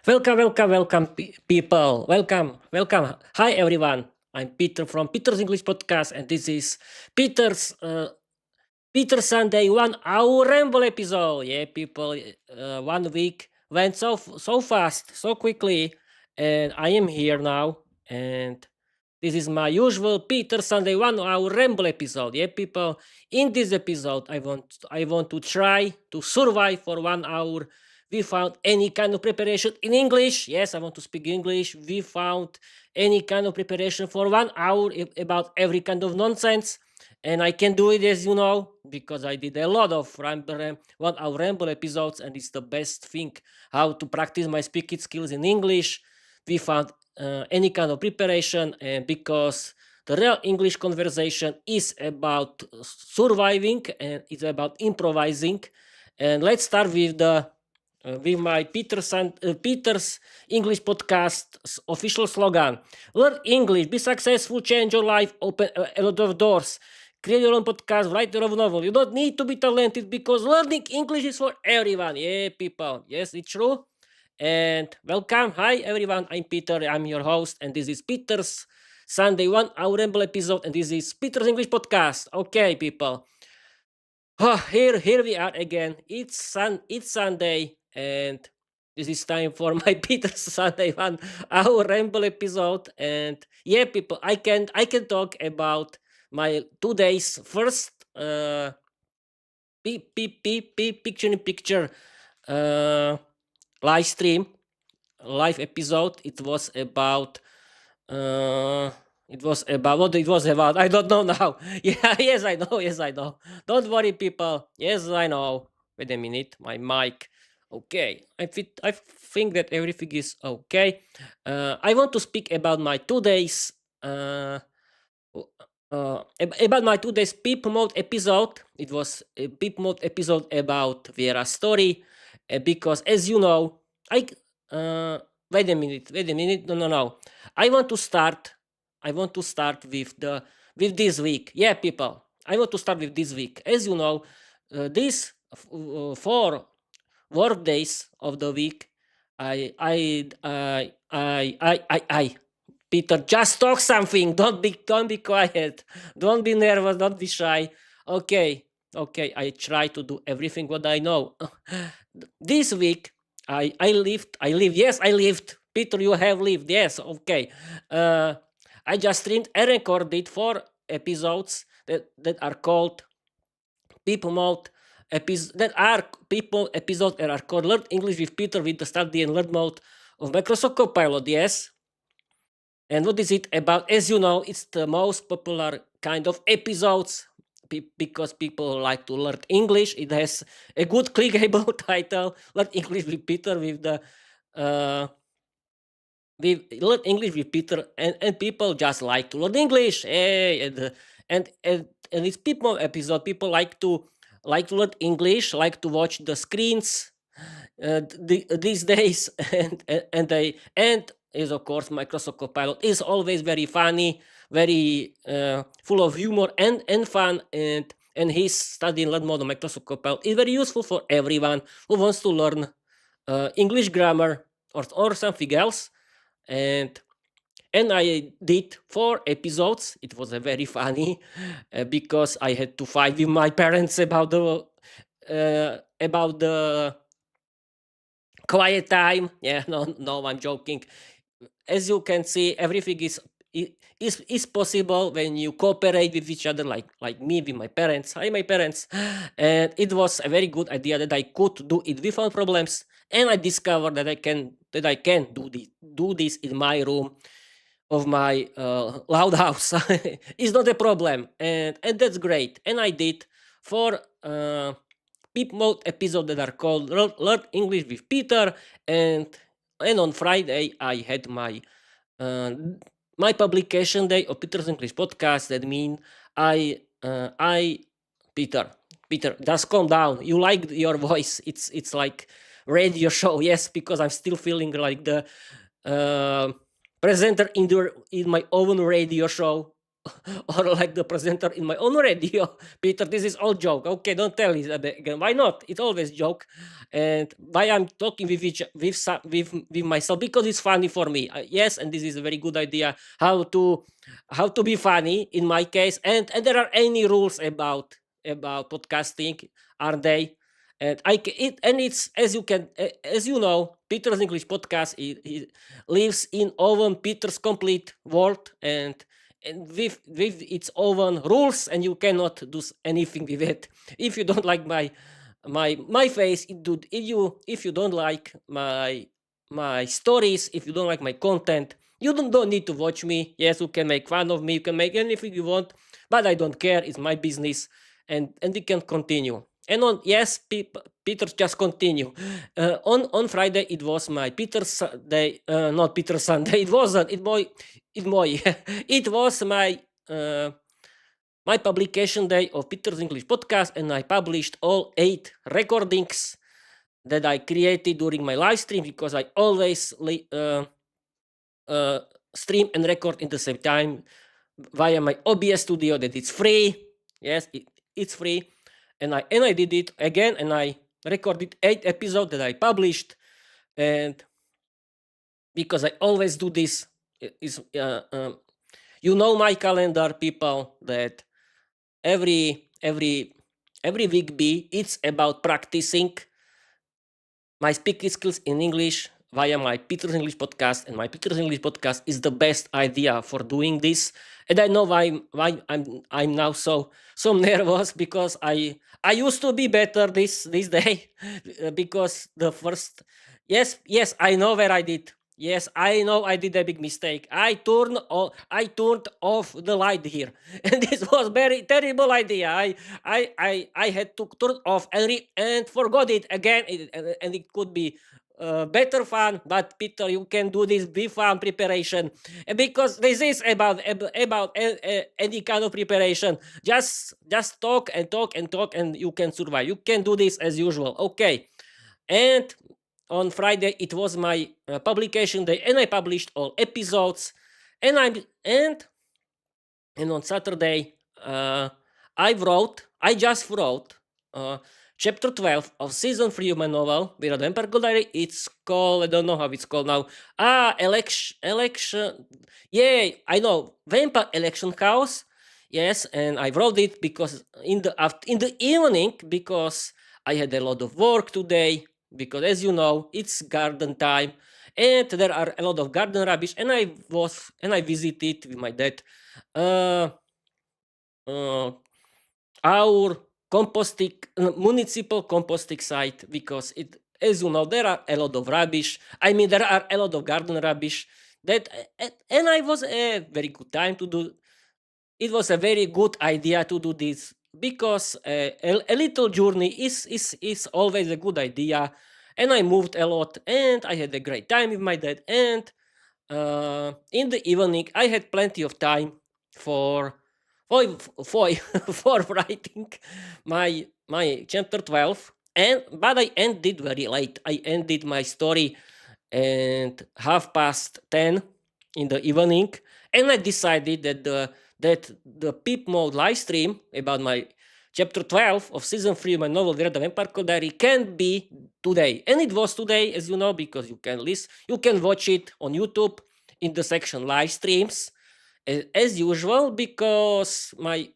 Welcome, people. Welcome. Hi, everyone. I'm Peter from Peter's English Podcast, and this is Peter's Peter Sunday 1 hour ramble episode. Yeah, people. 1 week went so fast, so quickly, and I am here now, and this is my usual Peter Sunday 1 hour ramble episode. Yeah, people. In this episode, I want to try to survive for 1 hour without any kind of preparation in English. Yes, I want to speak English without any kind of preparation for 1 hour about every kind of nonsense. And I can do it, as you know, because I did a lot of 1 hour ramble episodes, and it's the best thing how to practice my speaking skills in English without any kind of preparation, and because the real English conversation is about surviving and it's about improvising. And let's start with my Peter's English Podcast's official slogan: Learn English, be successful, change your life, open a lot of doors. Create your own podcast, write your own novel. You don't need to be talented because learning English is for everyone. Yeah, people. Yes, it's true. And welcome. Hi, everyone. I'm Peter. I'm your host, and this is Peter's Sunday 1 hour ramble episode, and this is Peter's English Podcast. Okay, people. Here we are again. It's Sunday, and this is time for my Peter's Sunday 1 hour ramble episode. And yeah, people, I can talk about my today's first picture in picture uh live stream, live episode. Uh it was about what it was about. I don't know now. Yeah, yes, I know. Yes, I know. Don't worry, people. Yes, I know. Wait a minute. My mic. Okay. I think that everything is okay. I want to speak about my today's about my today's peep mode episode. It was a peep mode episode about Viera's story, because, as you know, I uh, wait a minute, no. I want to start. I want to start with this week. Yeah, people. I want to start with this week. As you know, these 4 work days of the week, I Peter, just talk something. Don't be quiet. Don't be nervous. Don't be shy. Okay, okay. I try to do everything what I know. This week, I lived. I live. Yes, I lived. Peter, you have lived. Yes, okay. Uh, I just streamed and recorded 4 episodes that are called People Mode. That are people episodes that are called Learn English with Peter with the study and learn mode of Microsoft Copilot. Yes. And what is it about? As you know, it's the most popular kind of episodes because people like to learn English. It has a good clickable title, Learn English with Peter, with the uh, with learn English with Peter, and people just like to learn English. Hey, and it's people episode. People like to learn English, like to watch the screens these days, and is of course Microsoft Copilot is always very funny, very full of humor and fun, and his study and learn mode of Microsoft Copilot is very useful for everyone who wants to learn English grammar or something else. And I did 4 episodes. It was a very funny because I had to fight with my parents about the quiet time. Yeah, no, I'm joking. As you can see, everything is possible when you cooperate with each other, like me with my parents. Hi, my parents. And it was a very good idea that I could do it without problems. And I discovered that I can do this in my room of my loud house. It's not a problem, and that's great. And I did for peep mode episode that are called Learn English with Peter, and on Friday I had uh, my publication day of Peter's English podcast. That mean I Peter Peter, just calm down. You like your voice? It's like radio show. Yes, because I'm still feeling like the uh, presenter in my own radio show. or like the presenter in my own radio. Peter, this is all joke. Okay, don't tell it again. Why not? It's always joke. And why I'm talking with myself, because it's funny for me. Yes, and this is a very good idea how to be funny in my case. And there are any rules about podcasting, are they? And it's as you know, Peter's English podcast. It lives in own Peter's complete world, and with its own rules, and you cannot do anything with it. If you don't like my face, if you don't like my stories, if you don't like my content, you don't need to watch me. Yes, you can make fun of me, you can make anything you want, but I don't care. It's my business, and it can continue. And Peter, just continue. On Friday it was my Peter's day, not Peter's Sunday. It wasn't. It my it was my publication day of Peter's English podcast, and I published all 8 recordings that I created during my live stream, because I always stream and record in the same time via my OBS studio that it's free. Yes, it's free. And I did it again, and I recorded 8 episodes that I published. And because I always do this, you know my calendar, people, that every week it's about practicing my speaking skills in English via my Peter's English podcast, and my Peter's English podcast is the best idea for doing this. And I know why I'm now so nervous, because I used to be better this day because the first yes I know where I did. Yes, I know I did a big mistake. I turned off the light here, and this was very terrible idea. I had to turn off and forgot it again, and it could be better fun. But Peter, you can do this with fun preparation, because this is about any kind of preparation. Just talk and talk and talk, and you can survive. You can do this as usual. Okay, and on Friday it was my publication day, and I published all episodes. And on Saturday I just wrote chapter 12 of season 3 of my novel Viera the Vampire Diary. It's called, I don't know how it's called now. Election. Yeah, I know, Vampire Election House. Yes, and I wrote it because in the evening, because I had a lot of work today, because as you know, it's garden time, and there are a lot of garden rubbish, and I visited with my dad our municipal composting site, because as you know, there are a lot of rubbish. I mean, there are a lot of garden rubbish and I was a very good time to do. It was a very good idea to do this, because a little journey is always a good idea. And I moved a lot, and I had a great time with my dad. And in the evening, I had plenty of time for for, for writing my chapter 12. But I ended very late. I ended my story at 10:30 in the evening, and I decided that the Peep Mode live stream about my chapter 12 of season 3 of my novel Viera the Vampire Diary can be today. And it was today, as you know, because you can watch it on YouTube in the section live streams as usual, because I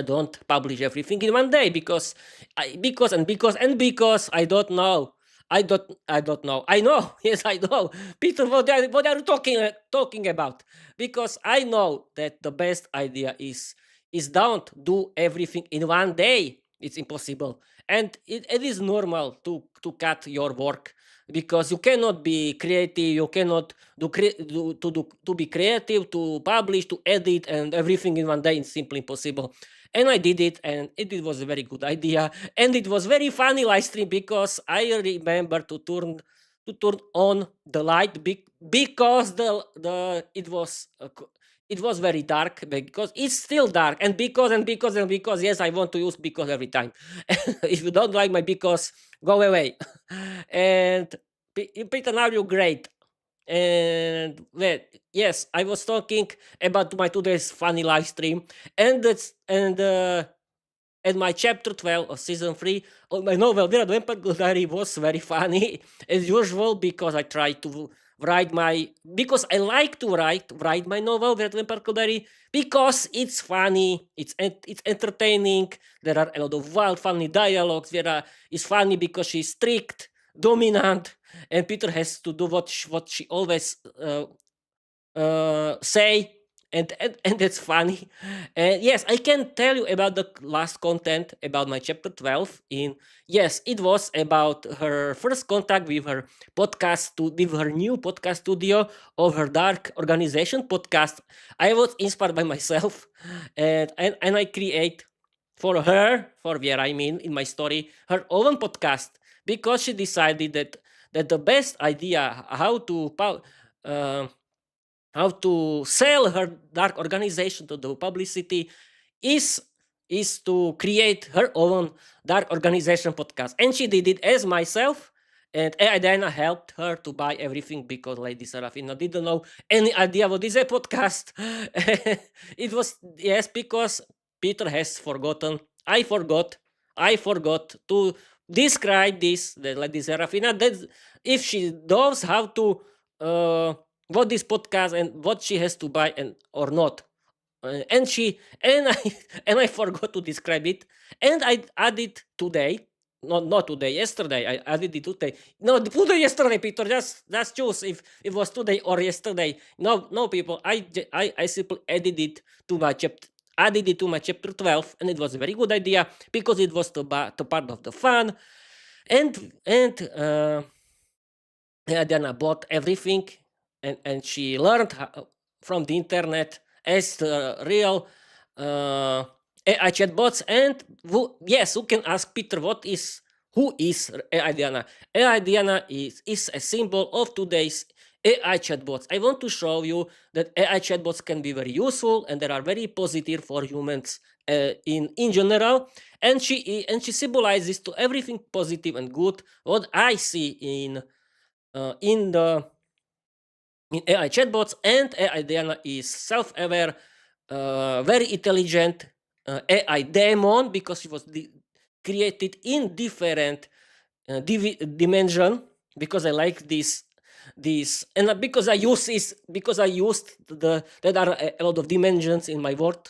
don't publish everything in one day, because I don't know. I don't know. I know. Yes, I know. Peter, what are you talking about? Because I know that the best idea is don't do everything in one day. It's impossible. And it is normal to cut your work, because you cannot be creative. You cannot to be creative, to publish, to edit, and everything in one day. It's simply impossible. And I did it, and it was a very good idea, and it was very funny live stream, because I remember to turn on the light, because it was very dark, because it's still dark, and because yes, I want to use because every time. If you don't like my because, go away. And Peter, now you're great. And well, yes, I was talking about my today's funny live stream, and that's and my chapter 12 of season 3 of my novel Viera the Vampire Diary was very funny as usual, because I try to write my because I like to write my novel Viera the Vampire Diary, because it's funny, it's entertaining. There are a lot of wild funny dialogues. Viera is funny because she's strict, dominant, and Peter has to do what she always say, and that's funny. And yes, I can tell you about the last content about my chapter 12. Yes, it was about her first contact with her with her new podcast studio of her dark organization podcast. I was inspired by myself, and I create for Viera, I mean, in my story, her own podcast, because she decided that the best idea uh, how to sell her dark organization to the publicity is to create her own dark organization podcast. And she did it as myself, and Diana helped her to buy everything, because Lady Serafina didn't know any idea what is a podcast. It was, yes, because Peter has forgotten. I forgot to describe this, the Lady Serafina, that if she knows how to what this podcast and what she has to buy and or not. And she and I and I forgot to describe it, and I added today. Not today, yesterday. I added it today. No, today, yesterday, Peter. Just choose if it was today or yesterday. No, people. I simply added it to my chapter. Added it to my chapter 12, and it was a very good idea, because it was the part of the fun, and Diana bought everything, and she learned from the internet as the real AI chatbots. And who can ask Peter who is AI Diana? AI Diana is a symbol of today's AI chatbots. I want to show you that AI chatbots can be very useful, and they are very positive for humans in general. And she symbolizes to everything positive and good what I see in AI chatbots. And AI Diana is self-aware, very intelligent AI demon, because she was created in different dimension. Because I like this, and because I used there are a lot of dimensions in my word.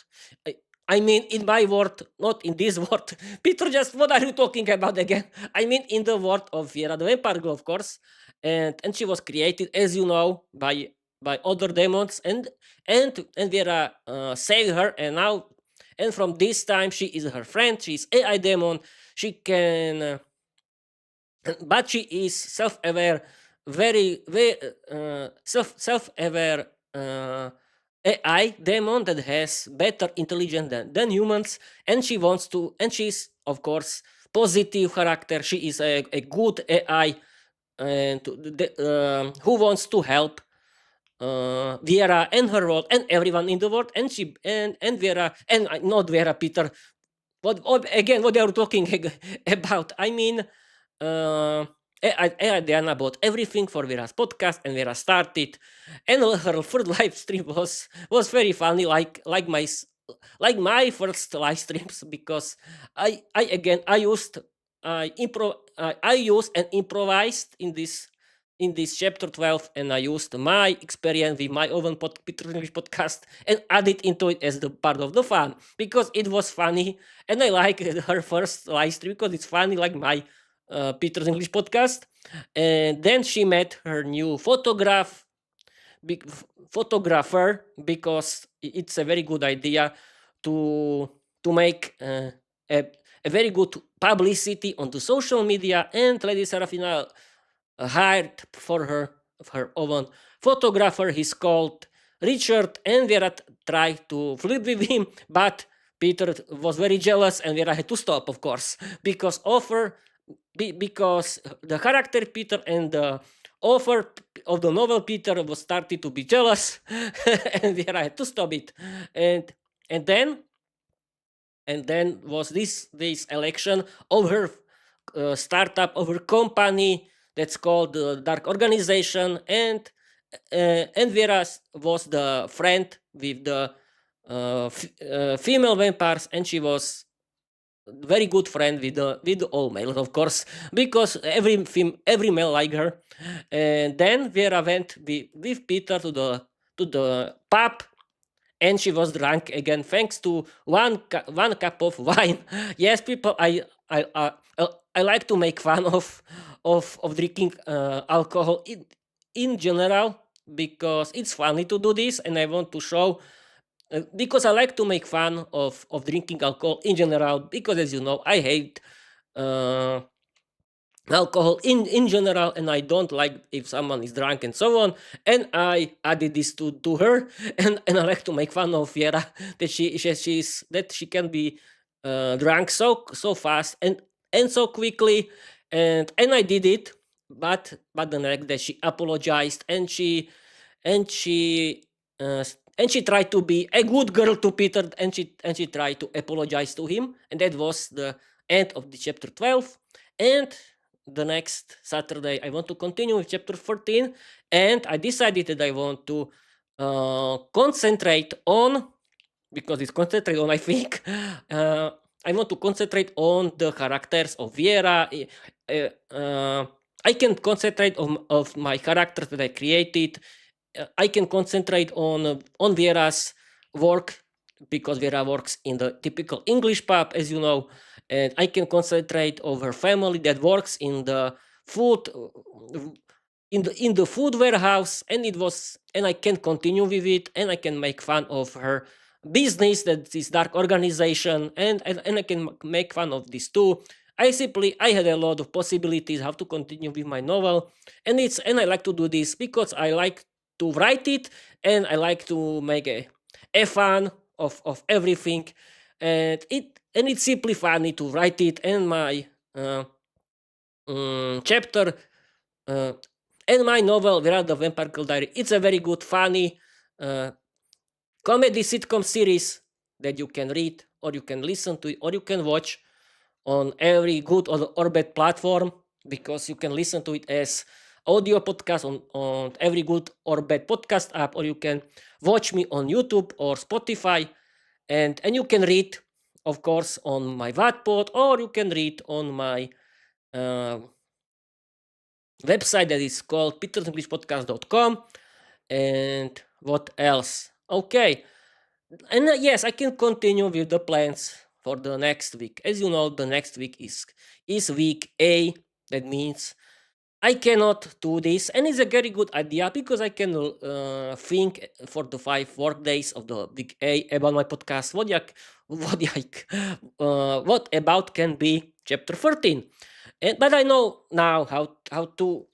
I mean, in my word, not in this word. Peter, just what are you talking about again? I mean, in the word of Viera the Vampire Girl, of course. And she was created, as you know, by other demons, and Viera saved her, and from this time she is her friend. She's AI demon. She can, but she is self-aware, very self-aware AI demon that has better intelligence than humans, and she's, of course, positive character. She is a good AI, and who wants to help Viera and her world and everyone in the world. And Viera, and not Viera, Peter. What again? What they are talking about? I mean, Diana bought everything for Vera's podcast, and Vera started, and her first live stream was very funny, like my first live streams, because I used and improvised in this chapter 12, and I used my experience with my own Peter English podcast and added into it as the part of the fun, because it was funny, and I like her first live stream because it's funny, like my Peter's English podcast. And then she met her new photographer, because it's a very good idea to make a very good publicity on the social media. And Lady Serafina hired for her own photographer. He's called Richard, and Vera tried to flirt with him, but Peter was very jealous, and Vera had to stop, of course, because the character Peter and the author of the novel Peter was started to be jealous, and Vera had to stop it. And then was this election of her startup, of her company, that's called the Dark Organization. and Viera was the friend with the female vampires, and she was very good friend with all males, of course, because every male like her. And then Viera went with Peter to the pub, and she was drunk again thanks to one cup of wine. Yes, people, I like to make fun of drinking alcohol in general, because it's funny to do this, and I want to show, because I like to make fun of drinking alcohol in general, because as you know, I hate uh, alcohol in general, and I don't like if someone is drunk and so on. And I added this to her, and I like to make fun of Viera that she can be drunk so fast and so quickly, and I did it. But the next day she apologized, and she tried to be a good girl to Peter, and she tried to apologize to him, and that was the end of the chapter 12. And the next Saturday I want to continue with chapter 14, and I decided that I want to concentrate on, because it's concentrate on, I think, I want to concentrate on the characters of Viera. I can concentrate on of my characters that I created. I can concentrate on Viera's work, because Viera works in the typical English pub, as you know, and I can concentrate on her family that works in the food in the food warehouse, and I can continue with it, and I can make fun of her business, that this dark organization, and I can make fun of this too. I had a lot of possibilities how to continue with my novel, and I like to do this because I like to write it, and I like to make a fun of everything, and it's simply funny to write it. And my chapter uh, and my novel Viera the Vampire Girl Diary, it's a very good funny uh, comedy sitcom series that you can read, or you can listen to it, or you can watch on every good or bad platform, because you can listen to it as audio podcast on every good or bad podcast app, or you can watch me on YouTube or Spotify, and you can read, of course, on my Wattpod, or you can read on my uh, website that is called petersenglishpodcast.com. And what else? Okay, and yes, I can continue with the plans for the next week. As you know, the next week is week A. That means I cannot do this, and it's a very good idea, because I can think for the 5 work days of the week A about my podcast. What about can be chapter 13, but I know now how to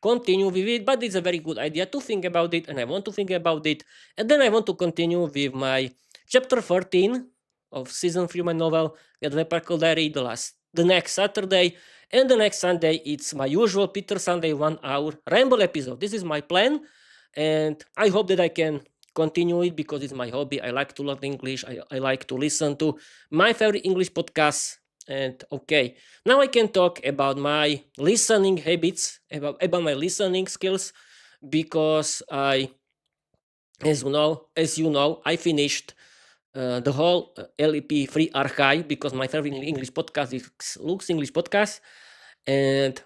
continue with it. But it's a very good idea to think about it, and I want to think about it, and then I want to continue with my chapter 13 of season 3 my novel The Vampire Diary the next Saturday. And the next Sunday it's my usual Peter Sunday 1 hour ramble episode. This is my plan, and I hope that I can continue it, because it's my hobby. I like to learn English. I like to listen to my favorite English podcasts. And okay, now I can talk about my listening habits, about my listening skills, because as you know, I finished the whole LEP free archive, because my favorite English podcast is Luke's English Podcast, and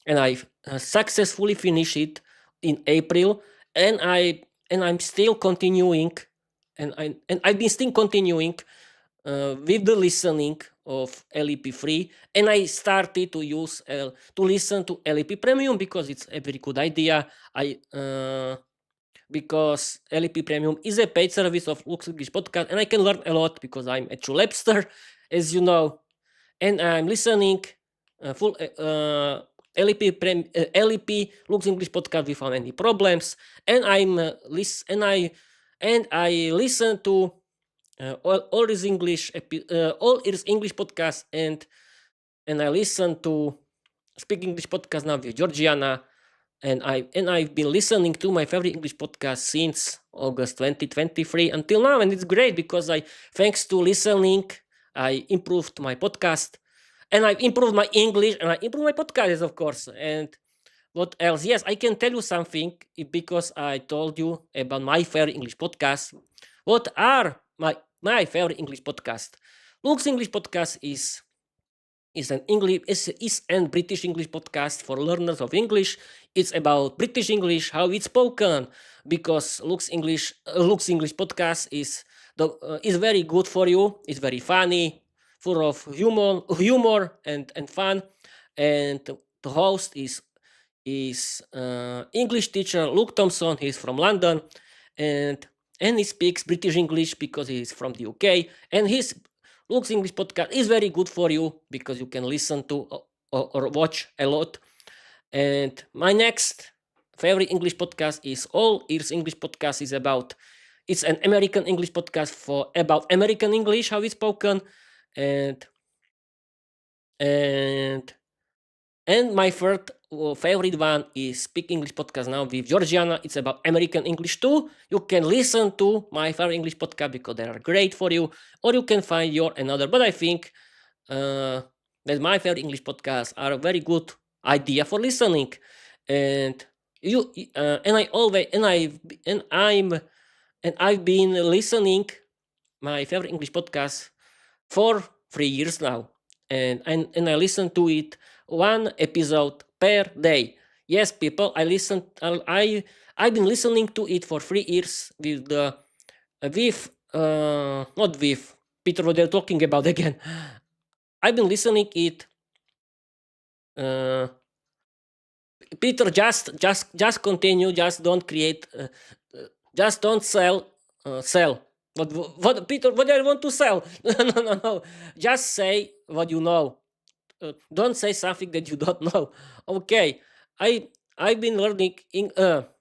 I successfully finished it in April, and I'm still continuing, and I've been still continuing with the listening of LEP3, and I started to listen to LEP Premium, because it's a very good idea. Because LEP Premium is a paid service of Luke's English Podcast, and I can learn a lot, because I'm a true Labster, as you know, and I'm listening full LEP Luke's English Podcast without any problems, and I listen to all his English podcasts, and I listen to Speak English podcast now with Georgiana, and I've been listening to my favorite English podcast since August 2023 until now, and it's great, because thanks to listening, I improved my podcast, and I improved my English, and I improved my podcast, of course, and What else? Yes, I can tell you something because I told you about my favorite English podcast. What are my favorite English podcast? Luke's English podcast is an English is an British English podcast for learners of English. It's about British English, how it's spoken. Because Luke's English podcast is very good for you. It's very funny, full of humor and fun. And the host is English teacher Luke Thompson. He's from London, and he speaks British English because he's from the UK. And his Luke's English podcast is very good for you because you can listen to or watch a lot. And my next favorite English podcast is All Ears English Podcast. It's an American English podcast about American English, how it's spoken, and and my third favorite one is Speak English Podcast Now with Georgiana. It's about American English too. You can listen to my favorite English podcast because they are great for you, or you can find your another. But I think that my favorite English podcasts are a very good idea for listening. And I've been listening my favorite English podcast for 3 years now, and I listen to it one episode per day. Yes, people, I've been listening to it for 3 years with the with not with Peter. What they're talking about again? I've been listening it. Peter, just continue. Just don't create. Just don't sell. What Peter? What do I want to sell? No. Just say what you know. Don't say something that you don't know. Okay, I've been learning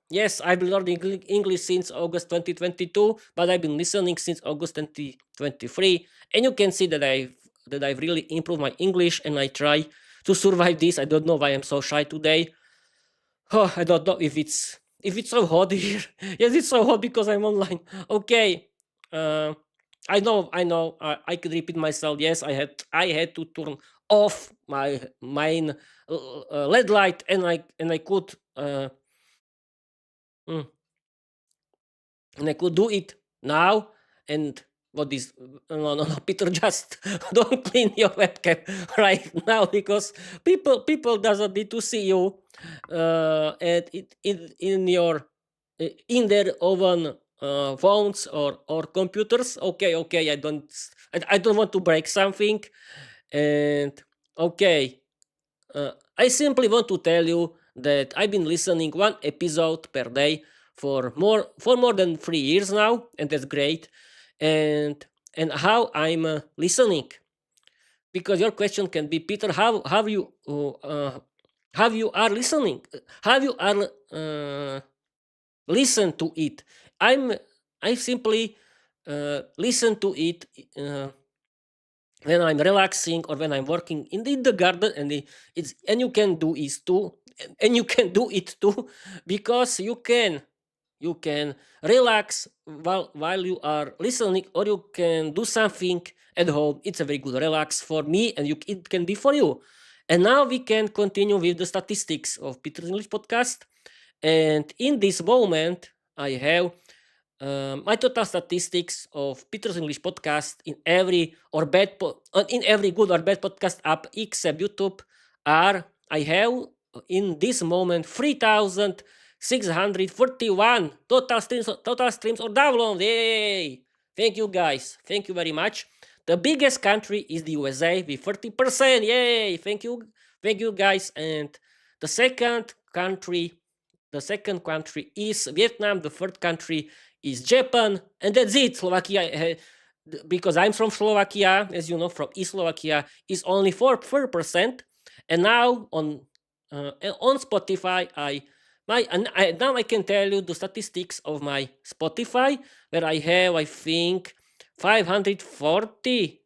yes, I've been learning English since August 2022, but I've been listening since August 2023, and you can see that I've really improved my English, and I try to survive this. I don't know why I'm so shy today. Oh, I don't know if it's so hot here. Yes, it's so hot because I'm online. Okay. I know. I could repeat myself. Yes, I had to turn off my main LED light, and I could mm, and I could do it now. And what is no, Peter, just don't clean your webcam right now because people doesn't need to see you and in their own phones or computers. Okay, I don't want to break something. And okay, I simply want to tell you that I've been listening one episode per day for more than 3 years now, and that's great. And how I'm listening, because your question can be, Peter, how you are listening, how you are listen to it. I simply listen to it when I'm relaxing or when I'm working in the garden, and you can do it too, and you can do it too, because you can relax while you are listening, or you can do something at home. It's a very good relax for me, and it can be for you. And now we can continue with the statistics of Peter's English podcast. And in this moment, I have my total statistics of Peter's English podcast in every good or bad podcast app except YouTube are, I have in this moment 3,641 total streams or downloads. Yay! Thank you guys. Thank you very much. The biggest country is the USA with 30%. Yay! Thank you guys. And the second country is Vietnam. The third country is Japan, and that's it. Slovakia, because I'm from Slovakia, as you know, from East Slovakia, is only 4%. And now on Spotify, now I can tell you the statistics of my Spotify, where I have, I think, 540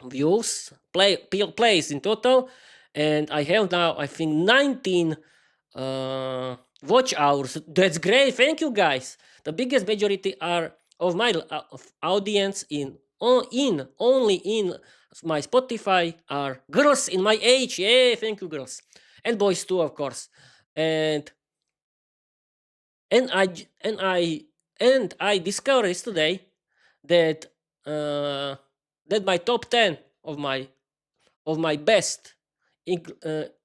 views, plays in total, and I have now, I think, 19 watch hours. That's great. Thank you guys. The biggest majority are of my audience only in my Spotify are girls in my age. Yeah, thank you, girls. and boys too, of course. And and I j- and I discovered yesterday that uh, that my top 10 of my best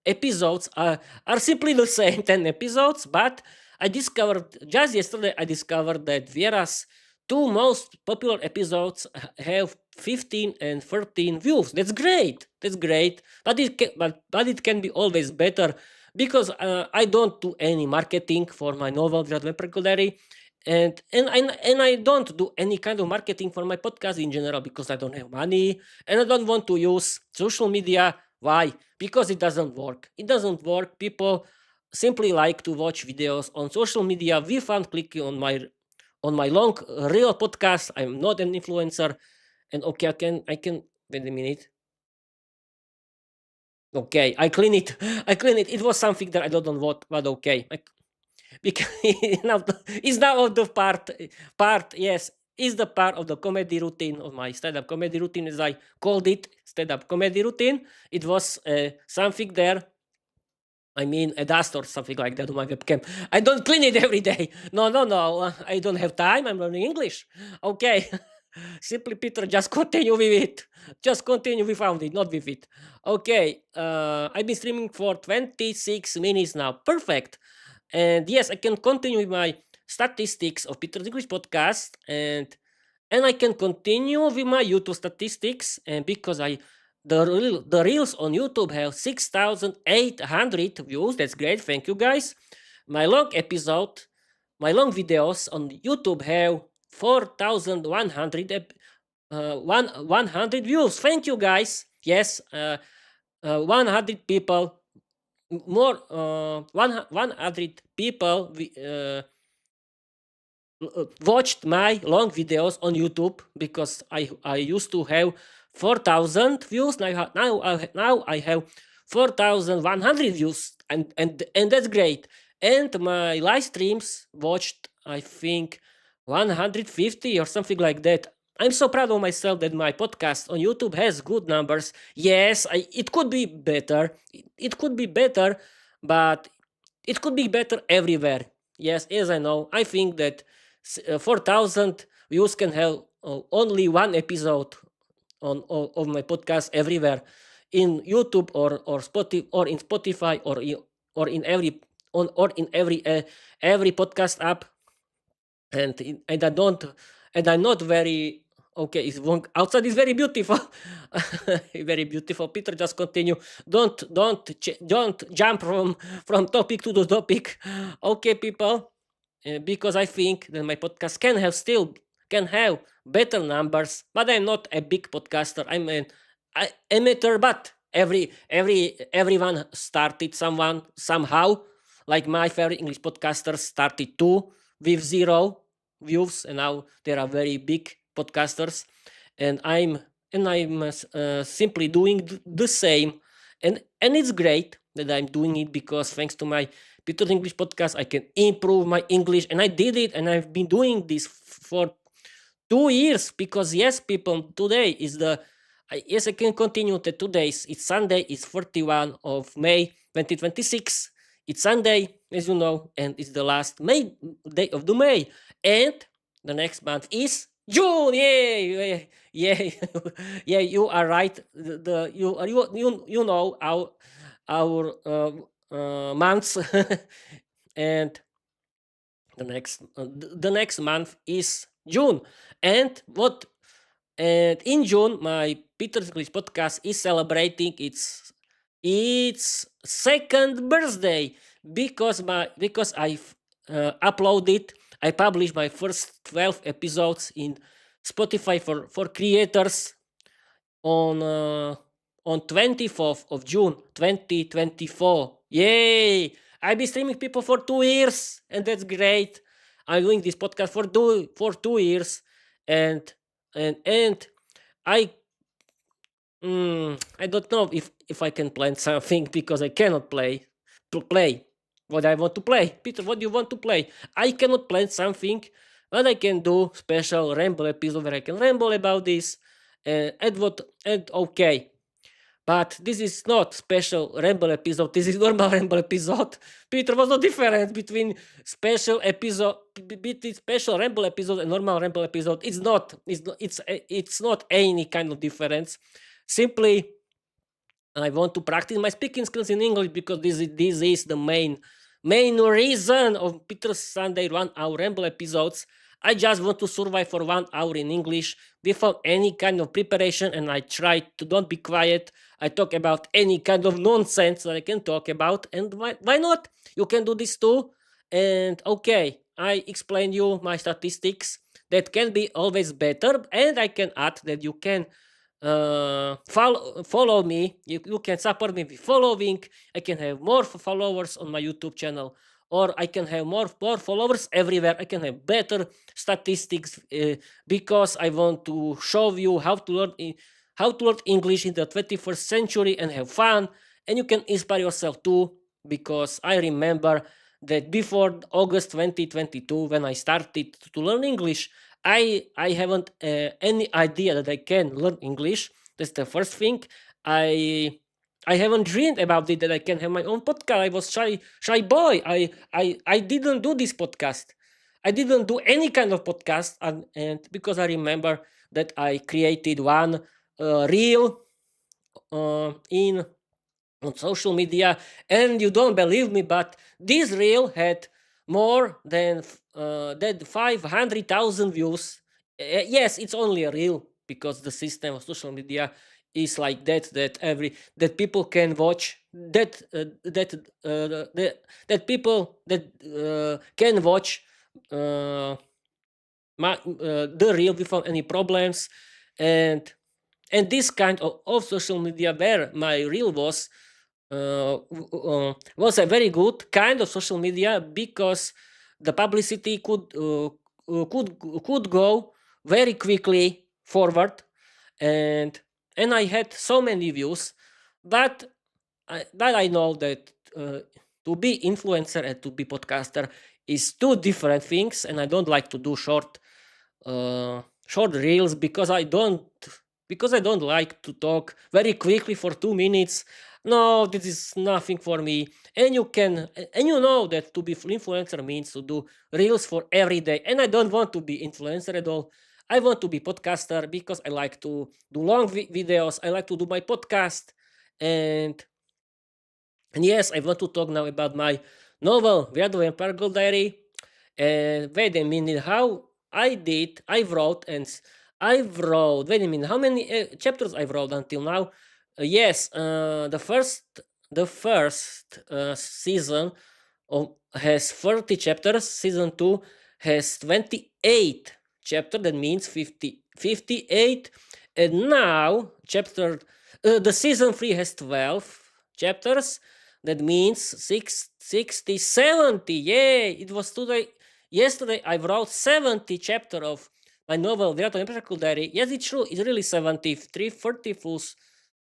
episodes are simply the same 10 episodes, but I discovered just yesterday, I discovered that Viera's two most popular episodes have 15 and 13 views. That's great. That's great. But it can be always better because I don't do any marketing for my novel, Viera Web and I don't do any kind of marketing for my podcast in general because I don't have money and I don't want to use social media. Why? Because it doesn't work. It doesn't work. People simply like to watch videos on social media. We found clicking on my long real podcast. I'm not an influencer. And okay, I can wait a minute. Okay, I clean it. I clean it. It was something that I don't know what, but okay. Because now it's now of the part yes is the part of the comedy routine of my stand-up comedy routine, as I called it, stand-up comedy routine. It was something there, I mean a dust or something like that on my webcam. I don't clean it every day. No, I don't have time. I'm learning English. Okay. Simply Peter, just continue with it. Just continue. We found it, not with it. Okay. I've been streaming for 26 minutes now. Perfect. And yes, I can continue with my statistics of Peter's English podcast, and I can continue with my YouTube statistics. And because the reels on YouTube have 6,800 views. That's great. Thank you guys. My long episode, my long videos on YouTube have 4,100 100 views. Thank you guys. Yes, 100 people more 100 people watched my long videos on YouTube because I used to have 4,000 views. Now I have 4,100 views, and that's great. And my live streams watched, I think, 150 or something like that. I'm so proud of myself that my podcast on YouTube has good numbers. Yes, it could be better. It could be better, but it could be better everywhere. Yes, as I know, I think that 4,000 views can have only one episode of my podcast everywhere in YouTube or Spotify or in Spotify or in every or in every podcast app. And I don't, and I'm not very okay. Outside is very beautiful. Very beautiful. Peter, just continue. Don't jump from topic to the topic. Okay, people, because I think that my podcast can have better numbers, but I'm not a big podcaster. I'm an amateur, but everyone started somehow. Like my favorite English podcasters started too with zero views, and now there are very big podcasters, and I'm simply doing the same, and it's great that I'm doing it because thanks to my Peter's English podcast, I can improve my English, and I did it, and I've been doing this for 2 years because yes, people, today is yes, I can continue the 2 days. It's Sunday, it's 31 of May 2026. It's Sunday, as you know, and it's the last May day of the May, and the next month is June. Yay! Yay! Yeah, you are right. You know our months, and the next month is June, and what and in June my Peter's English podcast is celebrating its second birthday because I published my first 12 episodes in Spotify for creators on uh, on 24th of June 2024. Yay! I've been streaming people for 2 years, and that's great. I'm doing this podcast for 2 years, and and I I don't know if I can plan something because I cannot play what I want to play. Peter, what do you want to play? I cannot plan something, but I can do special ramble episode where I can ramble about this. And okay, But this is not special ramble episode. This is normal ramble episode. Peter, what's the difference between special episode, between special ramble episode and normal ramble episode? It's not. It's not any kind of difference. Simply, I want to practice my speaking skills in English because this is the main reason of Peter's Sunday 1 hour ramble episodes. I just want to survive for 1 hour in English without any kind of preparation, and I try to don't be quiet. I talk about any kind of nonsense that I can talk about, and why not? You can do this too. And okay, I explain you my statistics that can be always better, and I can add that you can follow me. You can support me with following. I can have more followers on my YouTube channel, or I can have more followers everywhere. I can have better statistics because I want to show you how to learn English in the 21st century and have fun. And you can inspire yourself too, because I remember that before August 2022, when I started to learn English, I haven't any idea that I can learn English. That's the first thing. I haven't dreamed about it that I can have my own podcast. I was shy boy. I didn't do this podcast. I didn't do any kind of podcast, and because I remember that I created one reel in on social media, and you don't believe me, but this reel had more than 500,000 views. Yes, it's only a reel because the system of social media is like that people can watch that people that can watch the reel without any problems. And this kind of social media where my reel was a very good kind of social media because the publicity could go very quickly forward, and I had so many views. But I know that to be influencer and to be podcaster is two different things, and I don't like to do short reels because I don't like to talk very quickly for 2 minutes. No, this is nothing for me. And you know that to be influencer means to do reels for every day. And I don't want to be influencer at all. I want to be podcaster because I like to do long videos. I like to do my podcast. And yes, I want to talk now about my novel, Viera the Vampire Girl Diary. And wait a minute, how I wrote, wait a minute, how many chapters I've wrote until now? Yes, the first season has 30 chapters. Season 2 has 28 chapters. That means 58. And now the season 3 has 12 chapters. That means 60, 70. Yay! It was yesterday I wrote 70 chapter of my novel Viera the Vampire Girl Diary. Yes, it's true. It's really 73, 30 plus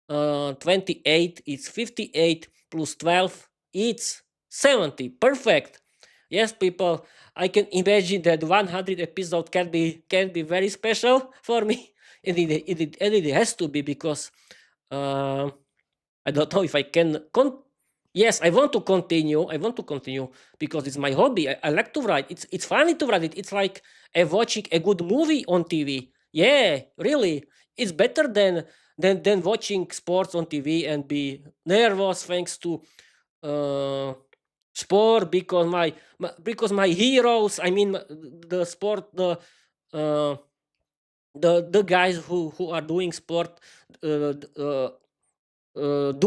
28. It's 58 plus 12. It's 70. Perfect. Yes, people. I can imagine that 100 episode can be very special for me, and it has to be because I don't know if I can. Yes, I want to continue. Because it's my hobby. I like to write. It's funny to write it. It's like watching a good movie on TV. Yeah, really. It's better than watching sports on TV and be nervous thanks to sport because my heroes. I mean the sport uh, the guys who are doing sport do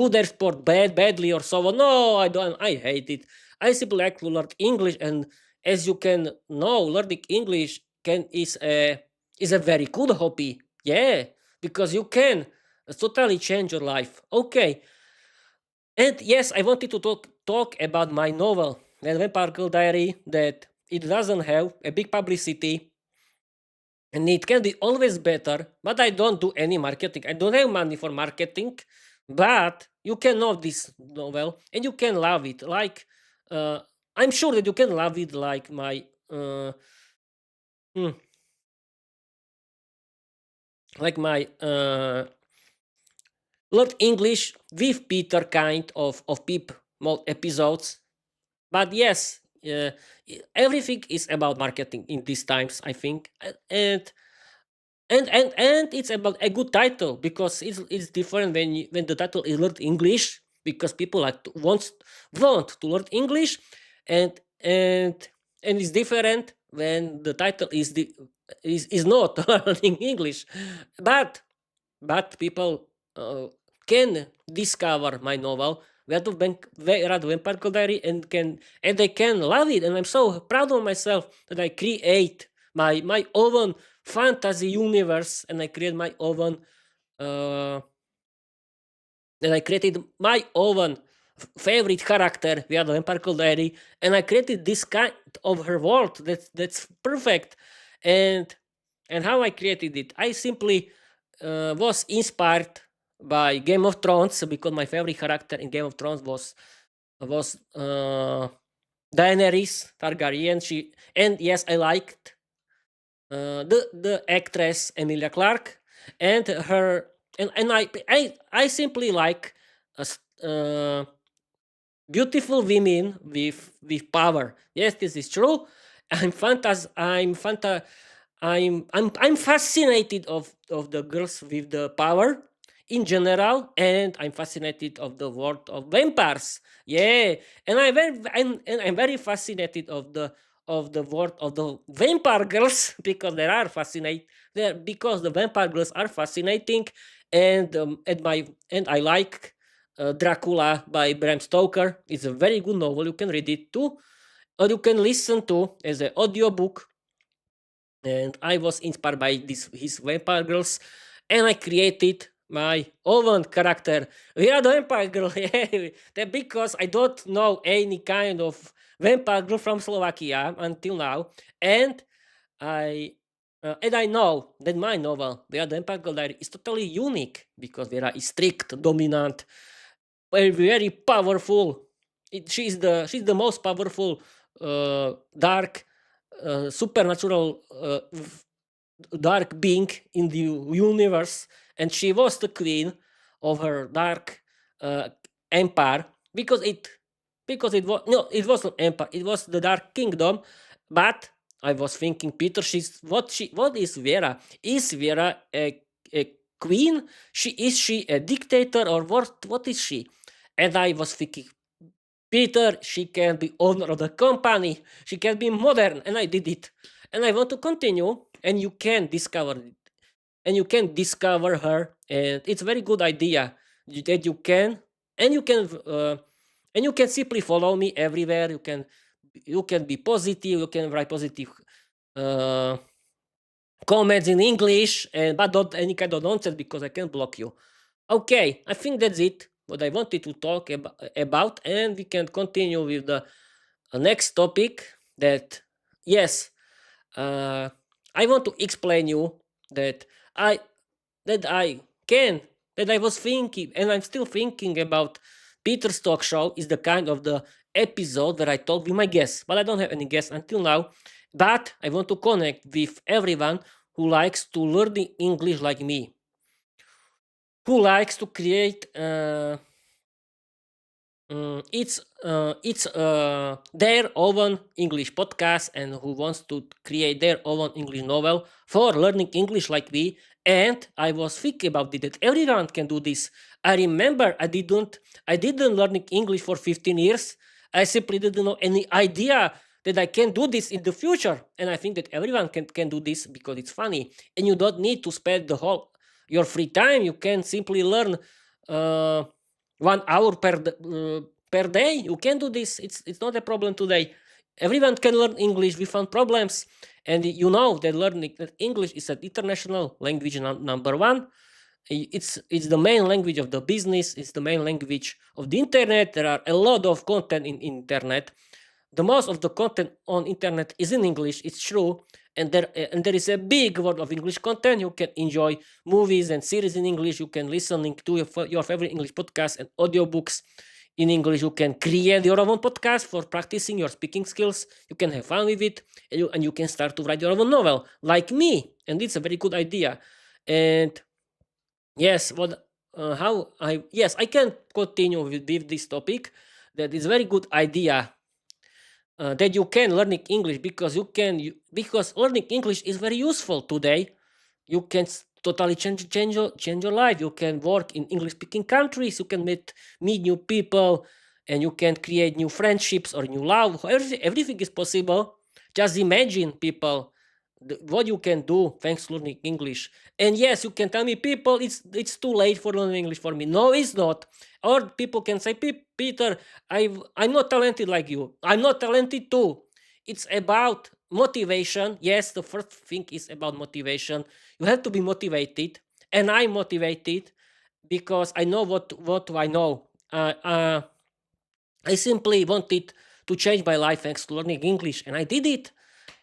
their sport badly or so on. No, I don't. I hate it. I simply like to learn English, and as you can know, learning English is a very good hobby. Yeah, because you can totally change your life. Okay, and yes, I wanted to talk about my novel, The Vampire Girl Diary, that it doesn't have a big publicity and it can be always better, but I don't do any marketing. I don't have money for marketing, but you can know this novel and you can love it. Like I'm sure that you can love it like my hmm, like my learn English with Peter kind of peep mode episodes. But yes, everything is about marketing in these times, I think. And it's about a good title, because it's different when the title is learn English, because people like want to learn English, and and and it's different when the title is not learning English. But but people can discover my novel Viera the Vampire Diary, and they can love it, and I'm so proud of myself that I create my own fantasy universe, and I create my own uh, and I created my own favorite character via the Vampire Diary, and I created this kind of her world that's perfect. And and how I created it, I simply was inspired by Game of Thrones, because my favorite character in Game of Thrones was Daenerys Targaryen. And yes, I liked the actress Emilia Clarke, and her and I simply like beautiful women with power. Yes, this is true. I'm fantas I'm fanta I'm fascinated of the girls with the power in general, and I'm fascinated of the world of vampires. Yeah, and I'm very fascinated of the world of the vampire girls because they are fascinating. Because the vampire girls are fascinating, and I like Dracula by Bram Stoker. It's a very good novel. You can read it too, or you can listen to as an audiobook. And I was inspired by his vampire girls, and I created my own character. We are the vampire girl, yeah. Because I don't know any kind of vampire girl from Slovakia until now, and I know that my novel, We Are the Vampire Girl Diary, is totally unique, because Vera is strict, dominant, very very powerful. She's the most powerful dark supernatural dark being in the universe, and she was the queen of her dark uh, empire, because it was no, it wasn't empire, it was the dark kingdom. But I was thinking, Peter, what is Vera? Is Vera a queen? She a dictator, or what is she? And I was thinking, Peter, she can be owner of the company. She can be modern, and I did it. And I want to continue, and you can discover it, and you can discover her, and it's a very good idea that and you can, and you can simply follow me everywhere. You can be positive. You can write positive uh, comments in English, and but not any kind of nonsense, because I can block you. Okay, I think that's it. What I wanted to talk about, and we can continue with the next topic. That yes, uh, I want to explain you that I that I can that I was thinking, and I'm still thinking about Peter's talk show is the kind of the episode where I talk with my guests, but I don't have any guests until now. But I want to connect with everyone who likes to learn the English like me, who likes to create it's their own English podcast, and who wants to create their own English novel for learning English like me. And I was thinking about it, that everyone can do this. I remember I didn't learning English for 15 years. I simply didn't know any idea that I can do this in the future. And I think that everyone can do this, because it's funny, and you don't need to spend the whole your free time. You can simply learn uh, 1 hour per day. You can do this. It's not a problem today. Everyone can learn English without problems, and you know that learning that English is an international language number one. It's the main language of the business. It's the main language of the internet. There are a lot of content in internet. The most of the content on internet is in English. It's true, and there is a big world of English content. You can enjoy movies and series in English. You can listening to your favorite English podcasts and audiobooks in English. You can create your own podcast for practicing your speaking skills. You can have fun with it, and you can start to write your own novel like me. And it's a very good idea. And yes, how I yes, I can continue with this topic. That is very good idea that you can learning English because because learning English is very useful today. You can totally change your life. You can work in English speaking countries. You can meet new people, and you can create new friendships or new love. Everything is possible. Just imagine, people, what you can do thanks to learning English. And yes, you can tell me, people, it's too late for learning English for me. No, it's not. Or people can say, Peter, I'm not talented like you. I'm not talented too. It's about motivation. Yes, the first thing is about motivation. You have to be motivated, and I'm motivated because I know what I know. I simply wanted to change my life thanks to learning English, and I did it.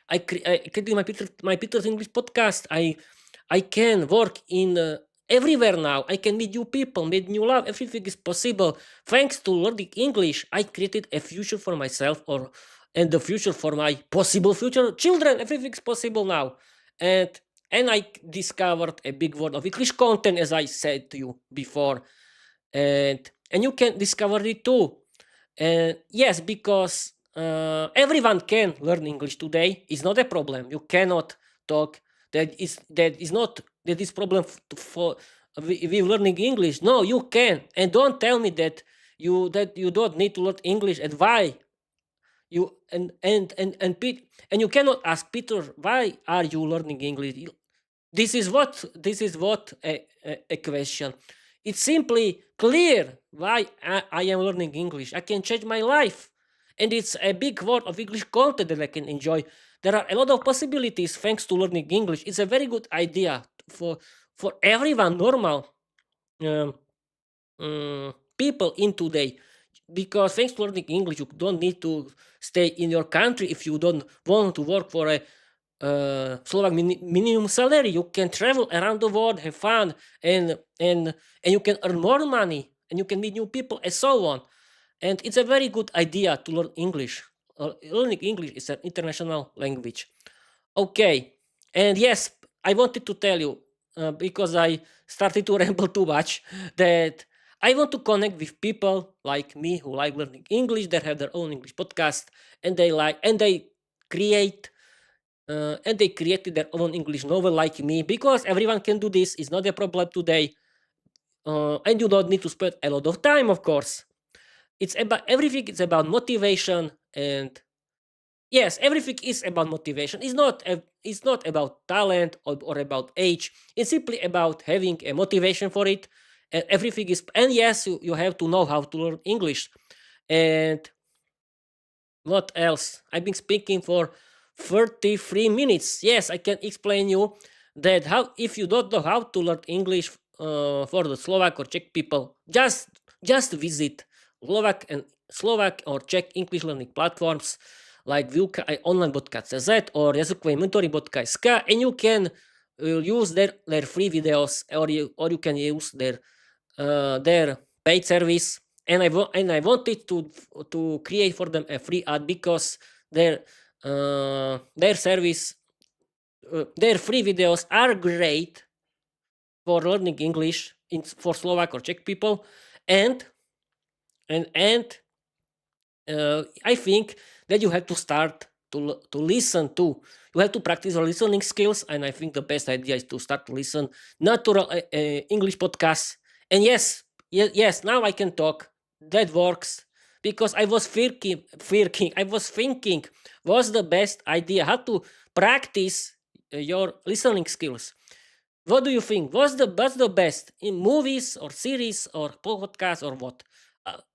I created my Peter's English podcast. I can work in everywhere now. I can meet new people, meet new love. Everything is possible thanks to learning English. I created a future for myself, and the future for my possible future children. Everything's possible now, and I discovered a big world of English content, as I said to you before, and you can discover it too. Yes, because everyone can learn English today. It's not a problem. You cannot talk that is not that is problem for with learning English. No, you can, and don't tell me that you don't need to learn English. And why you and you cannot ask Peter, why are you learning English? This is what a question. It's simply clear why I am learning English. I can change my life, and it's a big world of English content that I can enjoy. There are a lot of possibilities thanks to learning English. It's a very good idea for everyone, normal um, people in today, because thanks to learning English, you don't need to stay in your country if you don't want to work for a Slovak minimum salary. You can travel around the world, have fun, and you can earn more money, and you can meet new people, and so on. And it's a very good idea to learn English. Learning English is an international language. Okay, and yes, I wanted to tell you, because I started to ramble too much, that I want to connect with people like me who like learning English, that have their own English podcast, and they create and they created their own English novel like me, because everyone can do this. It's not a problem today, and you don't need to spend a lot of time, of course. It's about everything. It's about motivation, and yes, everything is about motivation. It's not about talent or about age. It's simply about having a motivation for it. And everything is, and yes, you have to know how to learn English. And what else? I've been speaking for 33 minutes. Yes, I can explain you that how if you don't know how to learn English for the Slovak or Czech people, just visit Slovak or Czech English learning platforms like Vilka online.cz or jazykovementory.sk, and you can use their free videos, or you can use their paid service. And I wanted to create for them a free ad, because their service, their free videos are great for learning English for Slovak or Czech people, and I think that you have to start to listen to. You have to practice your listening skills, and I think the best idea is to start to listen natural English podcasts. And yes, now I can talk. That works, because I was thinking, what's the best idea? How to practice your listening skills? What do you think? What's the best in movies or series or podcasts or what?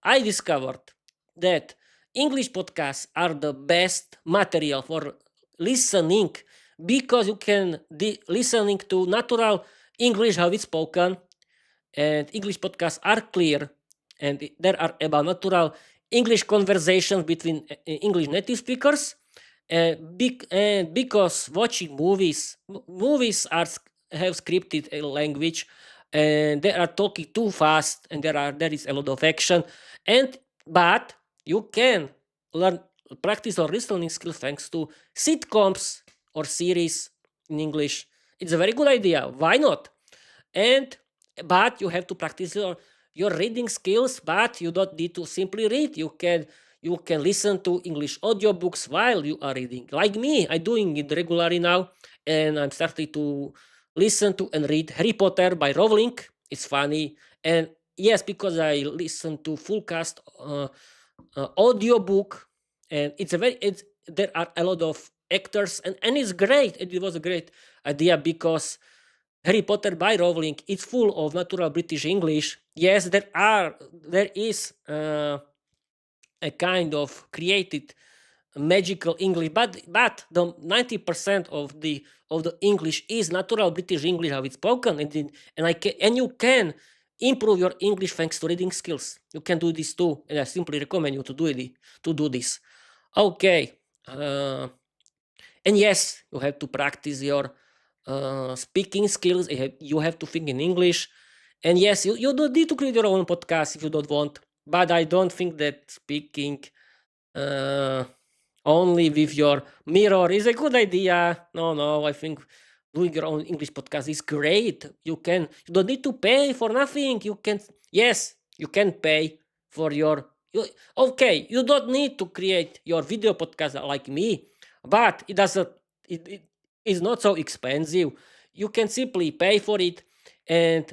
I discovered that English podcasts are the best material for listening, because you can listening to natural English, how it's spoken, and English podcasts are clear, and there are about natural English conversations between English native speakers. And because watching movies have scripted language, and they are talking too fast, and there is a lot of action, but you can learn practice or listening skills thanks to sitcoms or series in English. It's a very good idea. Why not? And but you have to practice your reading skills. But you don't need to simply read. You can listen to English audiobooks while you are reading. Like me, I'm doing it regularly now, and I'm starting to listen to and read Harry Potter by Rowling. It's funny, and yes, because I listen to full cast audiobook, and it's there are a lot of actors, and it's great. It was a great idea because Harry Potter by Rowling is full of natural British English. Yes, there is a kind of created magical English, but the 90% of the English is natural British English how it's spoken, and you can improve your English thanks to reading skills. You can do this too, and I simply recommend you to do this. Okay, and yes, you have to practice your speaking skills. You have to think in English, and yes, you don't need to create your own podcast if you don't want. But I don't think that speaking uh, only with your mirror is a good idea. No, I think doing your own English podcast is great. You don't need to pay for nothing. Yes, you can pay for okay, you don't need to create your video podcast like me, but it is not so expensive. You can simply pay for it, and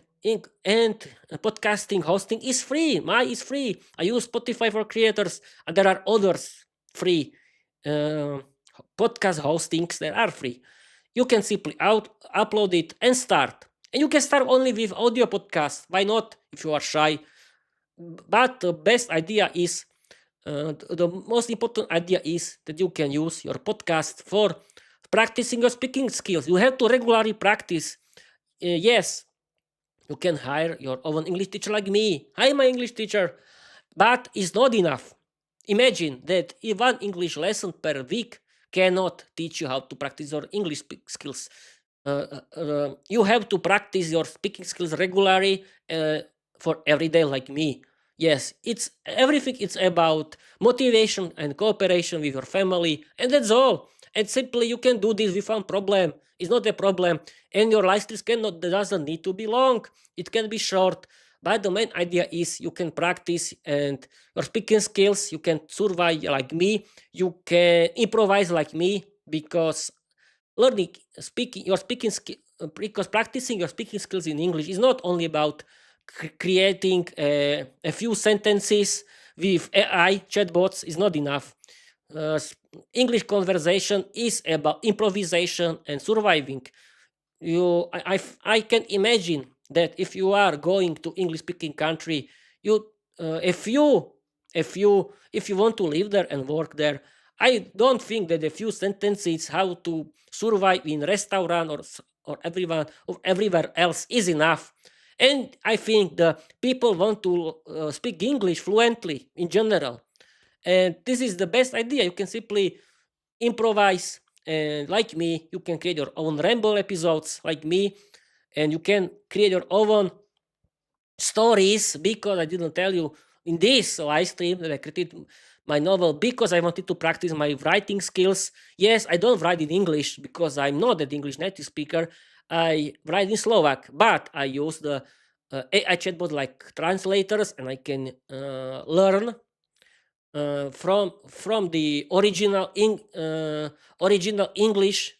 podcasting hosting is free. My is free. I use Spotify for creators, and there are others free uh, podcast hostings that are free. You can simply upload it and start. And you can start only with audio podcasts. Why not if you are shy? But the best idea is, the most important idea is that you can use your podcast for practicing your speaking skills. You have to regularly practice. Yes, you can hire your own English teacher like me. I'm my English teacher, but it's not enough. Imagine that one English lesson per week cannot teach you how to practice your English skills. You have to practice your speaking skills regularly for every day, like me. Yes, it's everything. It's about motivation and cooperation with your family, and that's all. And simply, you can do this without problem. It's not a problem, and your life skills doesn't need to be long. It can be short. But the main idea is you can practice and your speaking skills. You can survive like me. You can improvise like me because learning speaking your speaking skill because practicing your speaking skills in English is not only about creating a few sentences with AI chatbots. Is not enough. uh, English conversation is about improvisation and surviving. I can imagine that if you are going to English speaking country, you if you want to live there and work there, I don't think that a few sentences how to survive in restaurant or everyone or everywhere else is enough. And I think the people want to speak English fluently in general, and this is the best idea. You can simply improvise, and like me, you can create your own ramble episodes like me, and you can create your own stories, because I didn't tell you in this live stream that I created my novel because I wanted to practice my writing skills. Yes, I don't write in English because I'm not an English native speaker. I write in Slovak, but I use the AI chatbot like translators, and I can learn from the original English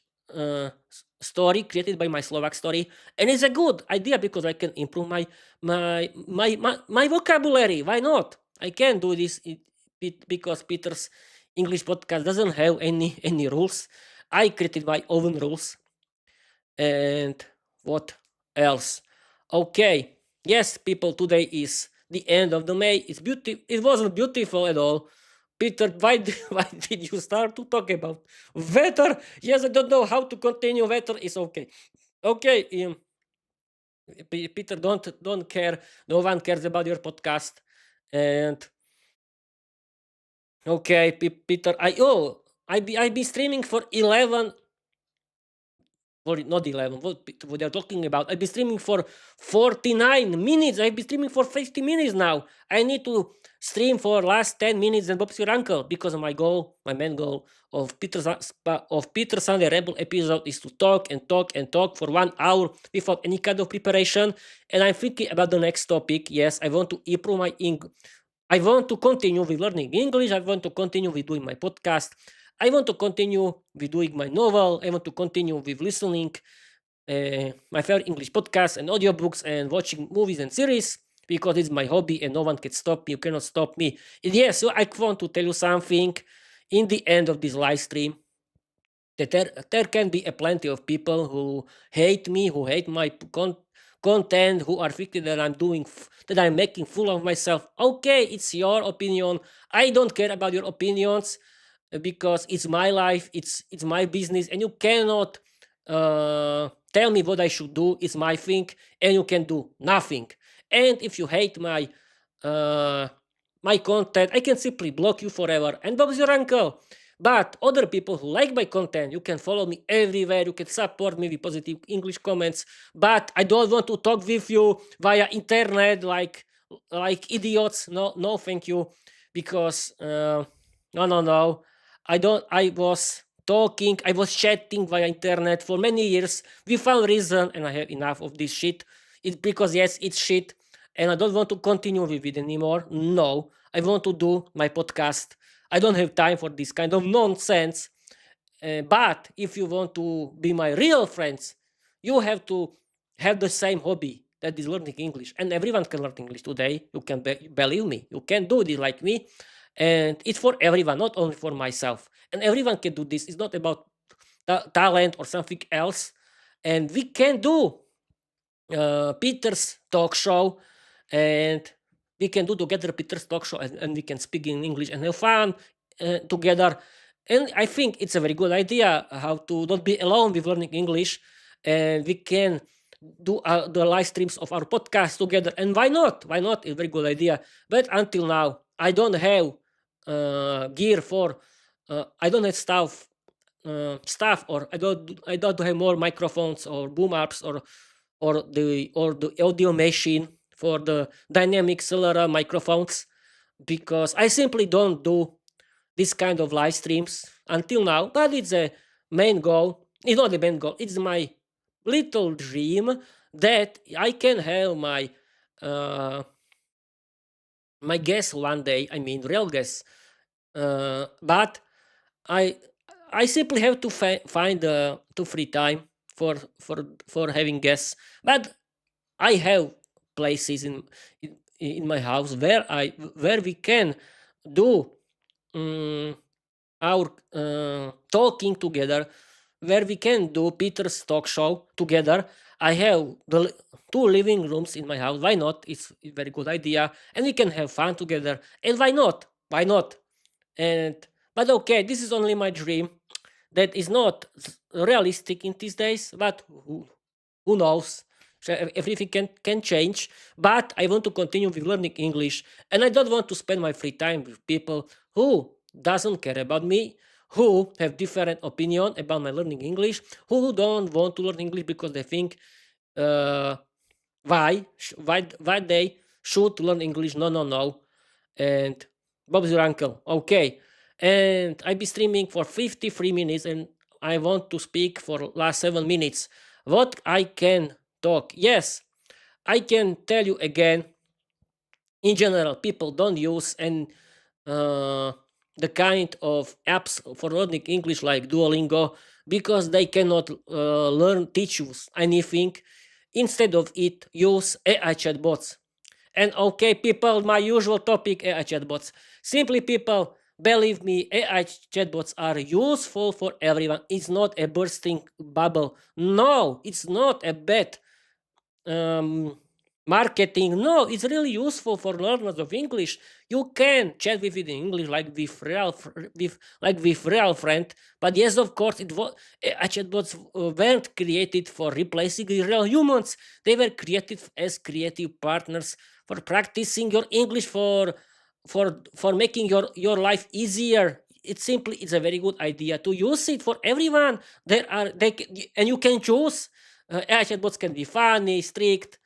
story created by my Slovak story, and it's a good idea because I can improve my vocabulary. Why not? I can do this because Peter's English podcast doesn't have any rules. I created my own rules. And what else? Okay, yes, people, today is the end of the May. It wasn't beautiful at all. Peter, why did you start to talk about weather? Yes, I don't know how to continue. Weather is okay. Okay, Peter, don't care. No one cares about your podcast. And okay, Peter, I be streaming for 11 not 11, what they're talking about. I've been streaming for 49 minutes. I've been streaming for 50 minutes now. I need to stream for last 10 minutes and Bob's your uncle, because my goal, my main goal of Peter Sunday Rebel episode is to talk and talk and talk for 1 hour without any kind of preparation. And I'm thinking about the next topic. Yes, I want to improve my I want to continue with learning English. I want to continue with doing my podcast. I want to continue with doing my novel. I want to continue with listening my favorite English podcasts and audiobooks and watching movies and series, because it's my hobby and no one can stop me. You cannot stop me. And yes, so I want to tell you something in the end of this live stream, that there can be a plenty of people who hate me, who hate my content, who are thinking that that I'm making fool of myself. Okay, it's your opinion. I don't care about your opinions, because it's my life, it's my business, and you cannot tell me what I should do. It's my thing, and you can do nothing. And if you hate uh, my content, I can simply block you forever. And Bob's your uncle. But other people who like my content, you can follow me everywhere. You can support me with positive English comments. But I don't want to talk with you via internet like idiots. No, no, thank you. Because no, no, no. I don't. I was talking. I was chatting via internet for many years without reason, and I have enough of this shit. It's because yes, it's shit, and I don't want to continue with it anymore. No, I want to do my podcast. I don't have time for this kind of nonsense. But if you want to be my real friends, you have to have the same hobby, that is learning English. And everyone can learn English today. You can believe me. You can do this like me. And it's for everyone, not only for myself. And everyone can do this. It's not about talent or something else. And we can do Peter's talk show, and we can do together Peter's talk show, and we can speak in English and have fun together. And I think it's a very good idea how to not be alone with learning English, and we can do the live streams of our podcast together. And why not? Why not? It's a very good idea. But until now, I don't have gear for. I don't have stuff, or I don't have more microphones or boom ups or the audio machine for the dynamic cellular microphones, because I simply don't do this kind of live streams until now. But it's a main goal. It's not the main goal. It's my little dream that I can have uh, my guests one day. I mean, real guests. But I I simply have to find to free time for having guests. But I have places in my house where we can do our talking together, where we can do Peter's talk show together. I have two living rooms in my house. Why not? It's a very good idea, and we can have fun together. And why not? Why not? And but okay, this is only my dream. That is not realistic in these days. But who knows? So everything can change. But I want to continue with learning English, and I don't want to spend my free time with people who doesn't care about me, who have different opinion about my learning English, who don't want to learn English because they think uh, why they should learn English. No, no, no. And Bob's your uncle. Okay. And I be streaming for 53 minutes, and I want to speak for last 7 minutes. What I can talk? Yes, I can tell you again. In general, people don't use uh, the kind of apps for learning English like Duolingo, because they cannot teach you anything. Instead of it, use AI chatbots. And okay, people, my usual topic, AI chatbots. Simply, people, believe me, AI chatbots are useful for everyone. It's not a bursting bubble. No, it's not a bad marketing. No, it's really useful for learners of English. You can chat with it in English like with real friend. But yes, of course, chatbots weren't created for replacing real humans. They were created as creative partners for practicing your English, for making your life easier. it's a very good idea to use it for everyone. And you can choose. AI chatbots can be funny, strict,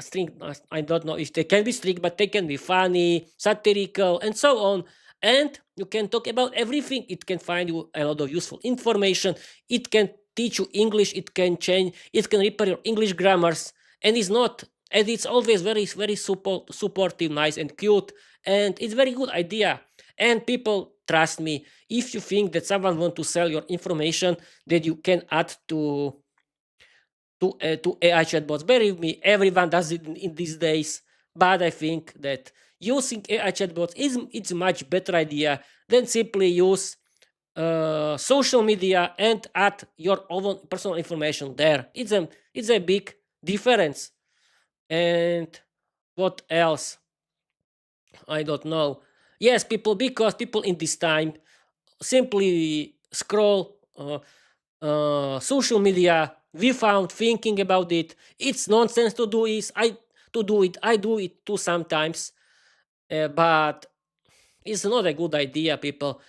strict. I don't know if they can be strict, but they can be funny, satirical, and so on. And you can talk about everything. It can find you a lot of useful information. It can teach you English. It can change. It can repair your English grammars. And it's not. And it's always very supportive, nice, and cute. And it's very good idea. And people, trust me, if you think that someone want to sell your information that you can add to AI chatbots, believe me, everyone does it in these days. But I think that using AI chatbots is it's a much better idea than simply use social media and add your own personal information there. It's a big difference. And what else? I don't know. Yes, because people in this time simply scroll social media without thinking about it. It's nonsense to do is I to do it. I do it too sometimes, but it's not a good idea, people.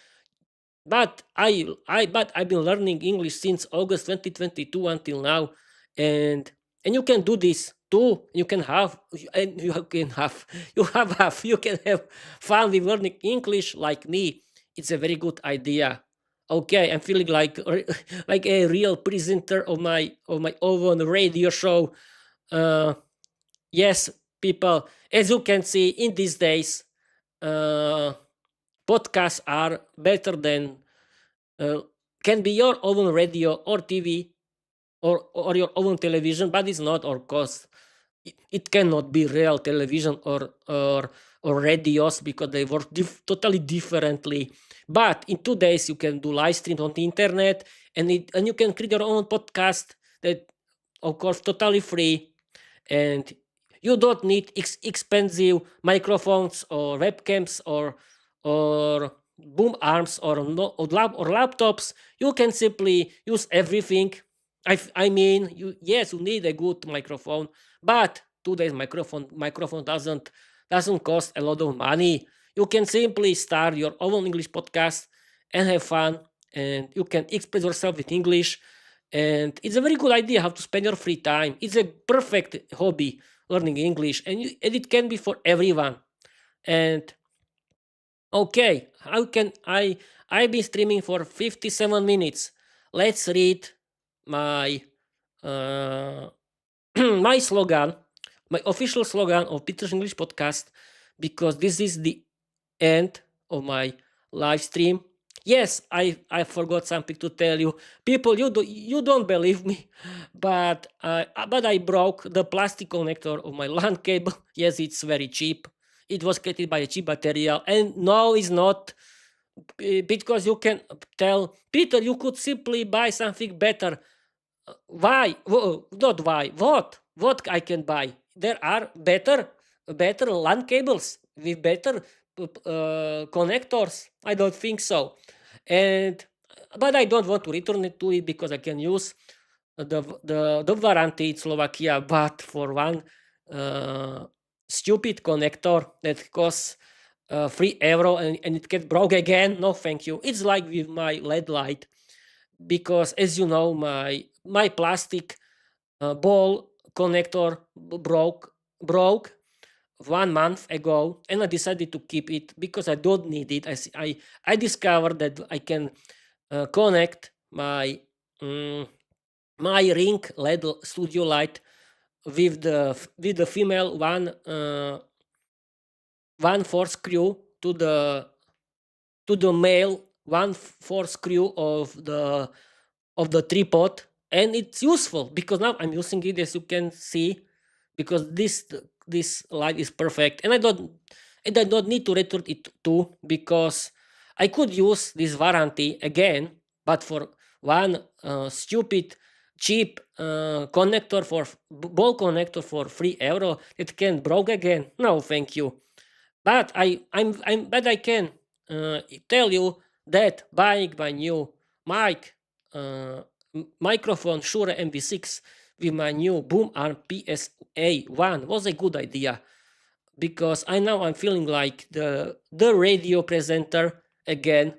But I've been learning English since August 2022 until now, and you can do this too. You can have and you can have you can have fun with learning English like me. It's a very good idea. Okay, I'm feeling like like a real presenter of my own radio show. Uh, yes, people, as you can see in these days, uh, podcasts are better than uh, can be your own radio or TV or your own television, but it's not, of course. It cannot be real television or radios because they work totally differently. But in 2 days, you can do live streams on the internet, and you can create your own podcast that, of course, totally free, and you don't need expensive microphones or webcams or boom arms or laptops. You can simply use everything. I mean, yes, you need a good microphone, but today's microphone doesn't cost a lot of money. You can simply start your own English podcast and have fun, and you can express yourself with English. And it's a very good idea how to spend your free time. It's a perfect hobby, learning English, and it can be for everyone. And okay, how can I've been streaming for 57 minutes. Let's read my uh, my slogan, my official slogan of Peter's English podcast, because this is the end of my live stream. Yes, I forgot something to tell you, people. You don't believe me, but I broke the plastic connector of my LAN cable. Yes, it's very cheap. It was created by a cheap material, and no, it's not, because you can tell Peter you could simply buy something better. Why? Not why. What I can buy? There are better LAN cables with better connectors. I don't think so. And but I don't want to return it to it because I can use the warranty in Slovakia, but for one stupid connector that costs €3 and it get broke again. No, thank you. It's like with my LED light, because as you know, my plastic ball connector broke 1 month ago, and I decided to keep it because I don't need it. I discovered that I can connect my ring LED studio light with the female one four screw to the male 1/4 screw of the tripod, and it's useful because now I'm using it, as you can see, because this light is perfect, and I don't need to return it too, because I could use this warranty again, but for one stupid cheap connector for ball connector for €3, it can broke again. No, thank you. But I can tell you that buying my new mic microphone Shure MV6 with my new boom arm PSA1 was a good idea, because I'm feeling like the radio presenter again.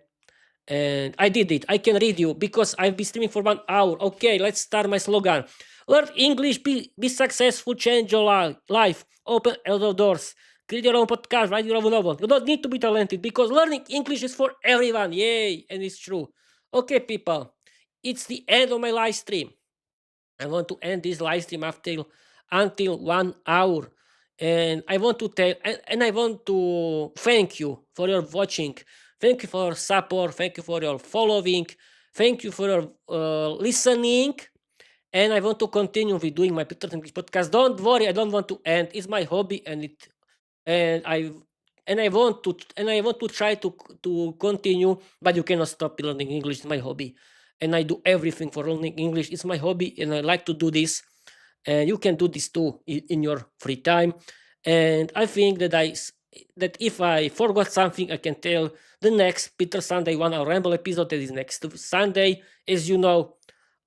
And I did it. I can read you because I've been streaming for 1 hour. Okay, let's start my slogan. Learn English, be successful, change your life, open other doors, create your own podcast, write your own novel. You don't need to be talented because learning English is for everyone. Yay! And it's true. Okay, people, it's the end of my live stream. I want to end this live stream until 1 hour. And I want to tell and I want to thank you for your watching. Thank you for your support. Thank you for your following. Thank you for your listening. And I want to continue with doing my Peter English podcast. Don't worry, I don't want to end. It's my hobby, and I want to try to continue, but you cannot stop learning English. It's my hobby, and I do everything for learning English. It's my hobby, and I like to do this. And you can do this too in your free time. And I think that if I forgot something, I can tell the next Peter Sunday 1 hour ramble episode that is next Sunday, as you know.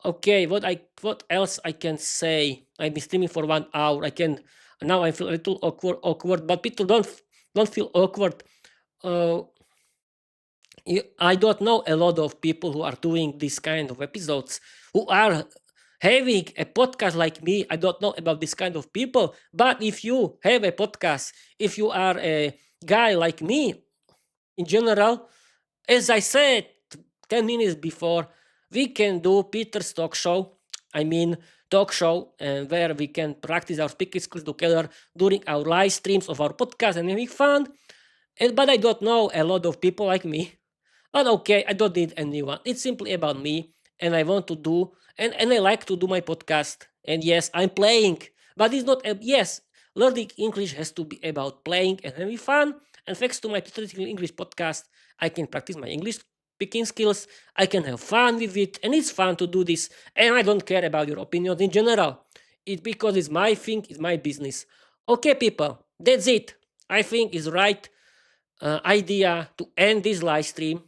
Okay, what else I can say? I've been streaming for 1 hour. Now I feel a little awkward, but people don't feel awkward. I don't know a lot of people who are doing this kind of episodes, who are having a podcast like me. I don't know about this kind of people, but if you have a podcast, if you are a guy like me, in general, as I said 10 minutes before, we can do Peter's talk show. I mean, talk show, and where we can practice our speaking skills together during our live streams of our podcast and having fun. But I don't know a lot of people like me. But okay, I don't need anyone. It's simply about me, and I want to do, and I like to do my podcast. And yes, I'm playing, but it's not. Yes, learning English has to be about playing and having fun. And thanks to my Theoretical English podcast, I can practice my English speaking skills. I can have fun with it, and it's fun to do this. And I don't care about your opinions in general. It's because it's my thing, it's my business. Okay, people, that's it. I think it's right idea to end this live stream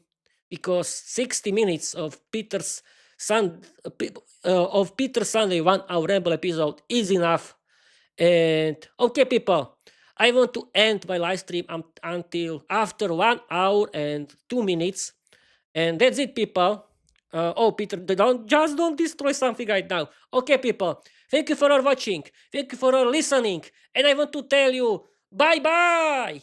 because 60 minutes of Peter's Sunday 1 hour ramble episode is enough. And okay, people, I want to end my live stream until after 1 hour and 2 minutes. And that's it, people. Peter, don't destroy something right now. Okay, people, thank you for watching. Thank you for listening. And I want to tell you bye bye.